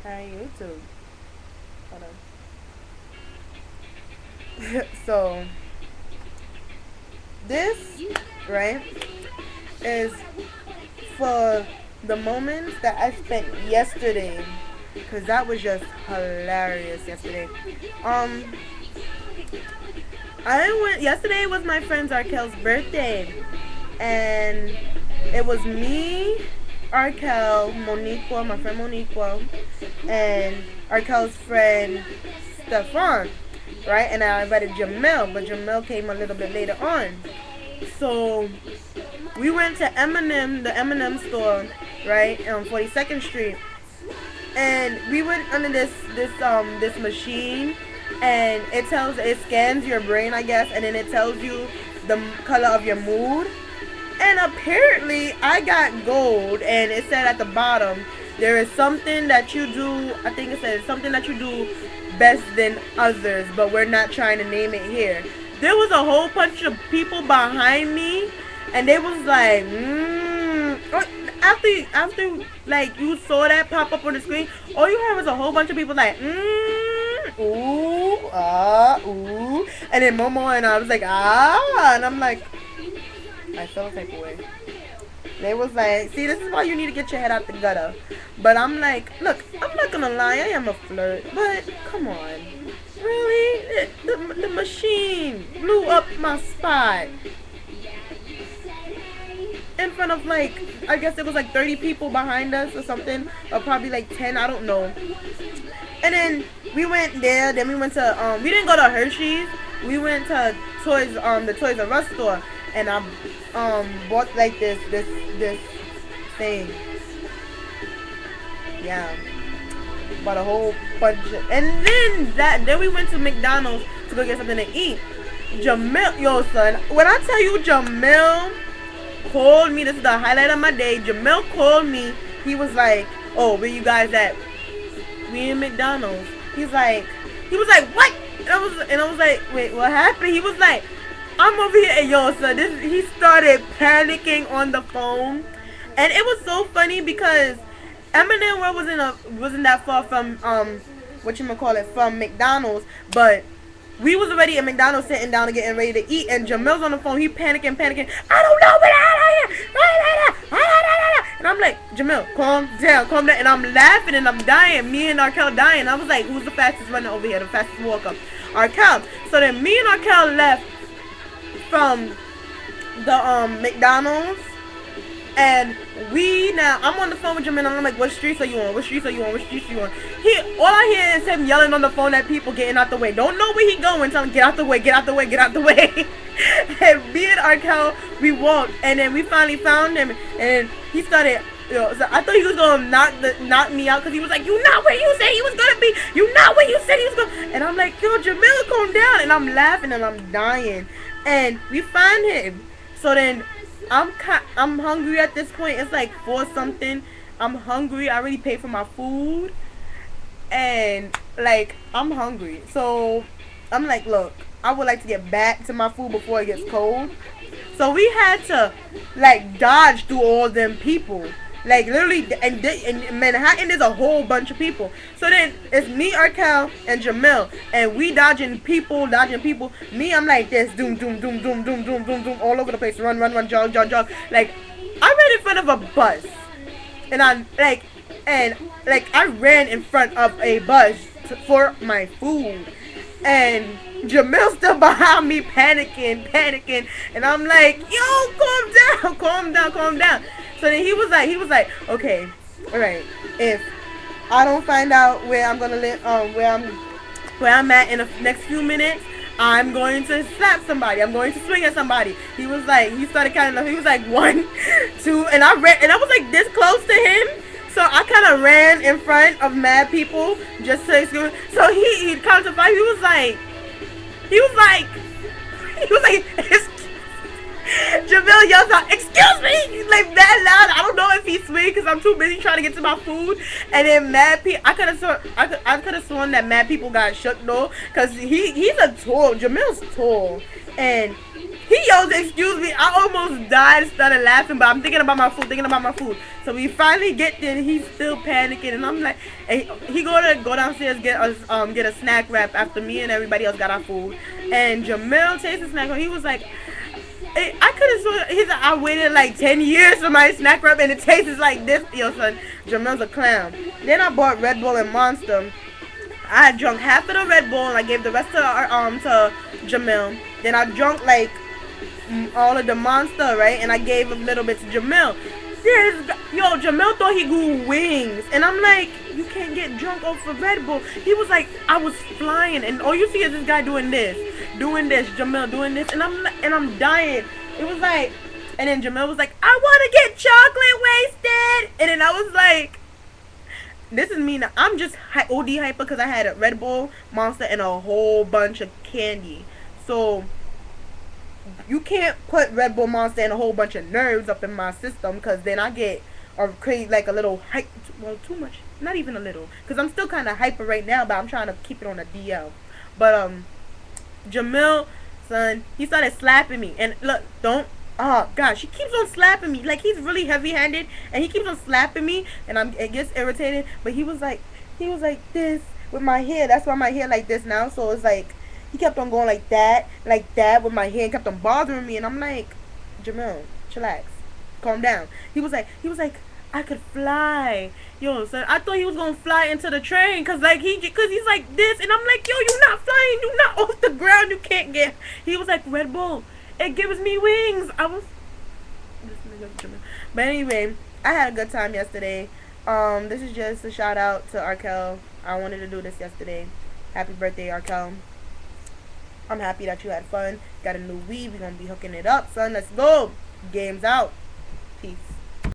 Hi, YouTube. Hold on. So, this, right, is for the moments that I spent yesterday. Because that was just hilarious yesterday. Um, yesterday was my friend Arkel's birthday. And it was me, Arkel, Moniqua, my friend Moniqua, and Arkel's friend Stefan, right? And I invited Jamil, but Jamil came a little bit later on. So we went to the M&M store, right, on 42nd Street, and we went under this machine, and it scans your brain, I guess, and then it tells you the color of your mood. And apparently, I got gold, and it said at the bottom, there is something that you do. I think it said something that you do best than others, but we're not trying to name it here. There was a whole bunch of people behind me, and they was like, after like you saw that pop up on the screen, all you heard was a whole bunch of people like, ooh, ooh, and then Momo and I was like, and I'm like, I felt the type of way. They was like, see, this is why you need to get your head out the gutter. But I'm like, look, I'm not gonna lie, I am a flirt, but come on. Really? The machine blew up my spot. In front of like, I guess it was like 30 people behind us or something. Or probably like 10, I don't know. And then we went there, then we went to, we didn't go to Hershey's. We went to the Toys R Us store. And I bought like this thing. Yeah. Bought a whole bunch of, and then we went to McDonald's to go get something to eat. Jamil, yo son, when I tell you Jamil called me, this is the highlight of my day. Jamil called me. He was like, "Oh, where you guys at?" We in McDonald's. He was like, "What?" And I was like, "Wait, what happened?" He was like, I'm over here, and yo, so he started panicking on the phone, and it was so funny because Eminem wasn't that far from from McDonald's, but we was already at McDonald's sitting down and getting ready to eat, and Jamil's on the phone, he panicking, I don't know, but and I'm like, Jamil, calm down, and I'm laughing and I'm dying, me and Arkel dying. I was like, who's the fastest runner over here, the fastest walker? Arkel. So then me and Arkel left from the McDonald's, and I'm on the phone with Jamil, and I'm like, what streets are you on? What streets are you on? What streets are you on? All I hear is him yelling on the phone at people getting out the way. Don't know where he going. Tell him, get out the way, get out the way, get out the way. And me and Arkel, we walked, and then we finally found him, and he started. So I thought he was gonna knock me out because he was like, "You not where you said he was gonna be. You not where you said he was gonna." And I'm like, "Yo, Jamil, calm down." And I'm laughing and I'm dying. And we find him. So then I'm hungry at this point. It's like 4 something. I'm hungry. I already paid for my food, and like I'm hungry. So I'm like, look, I would like to get back to my food before it gets cold. So we had to like dodge through all them people. Like literally, in Manhattan, there's a whole bunch of people. So then it's me, Arkel, and Jamil, and we dodging people. Me, I'm like this, doom, all over the place. Run, jog. Like I ran in front of a bus, and I ran in front of a bus for my food, and Jamil still behind me, panicking, and I'm like, yo, calm down. So then he was like, okay, all right. If I don't find out where I'm gonna live, where I'm at in the next few minutes, I'm going to slap somebody. I'm going to swing at somebody. He started counting up. He was like 1, 2, and I ran, and I was like this close to him. So I kind of ran in front of mad people just to excuse. So he counted to 5. He was like. Jamil yells out, "Excuse me!" Like that loud. I don't know if he's sweet because I'm too busy trying to get to my food. And then mad people, I could have sworn that mad people got shook though, because he's a tall. Jamil's tall, and He yells, excuse me. I almost died, started laughing, but I'm thinking about my food. So we finally get there, and he's still panicking, and I'm like, and he go downstairs, get us get a snack wrap after me and everybody else got our food. And Jamil takes the snack wrap. He was like, I could have sworn, he's like, I waited like 10 years for my snack wrap, and it tastes like this. Yo, son, Jamil's a clown. Then I bought Red Bull and Monster. I had drunk half of the Red Bull, and I gave the rest to Jamil. Then I drunk like all of the Monster, right? And I gave a little bit to Jamil. Jamil thought he grew wings, and I'm like, you can't get drunk off of Red Bull. He was like, I was flying, and all you see is this guy doing this, Jamil doing this, and I'm dying. It was like, and then Jamil was like, I want to get chocolate wasted, and then I was like, this is me now. I'm just OD hyper because I had a Red Bull, Monster, and a whole bunch of candy. So you can't put Red Bull, Monster, and a whole bunch of nerves up in my system, because then I get crazy, like a little hype. Well, too much. Not even a little, because I'm still kind of hyper right now, but I'm trying to keep it on a DL. But Jamil, son, he started slapping me, and look, don't. Oh gosh, he keeps on slapping me. Like, he's really heavy-handed, and he keeps on slapping me, and it gets irritated. But he was like this with my hair. That's why my hair like this now. So it's like he kept on going like that with my hair, and kept on bothering me. And I'm like, Jamil, chillax, calm down. He was like, I could fly. Yo, son, I thought he was gonna fly into the train, cause he's like this, and I'm like, yo, you're not flying, you're not off the ground, you can't get. He was like, Red Bull, it gives me wings. I was, but anyway, I had a good time yesterday. This is just a shout out to Arkel. I wanted to do this yesterday. Happy birthday, Arkel. I'm happy that you had fun. Got a new weed. We're gonna be hooking it up, son. Let's go. Games out. Peace.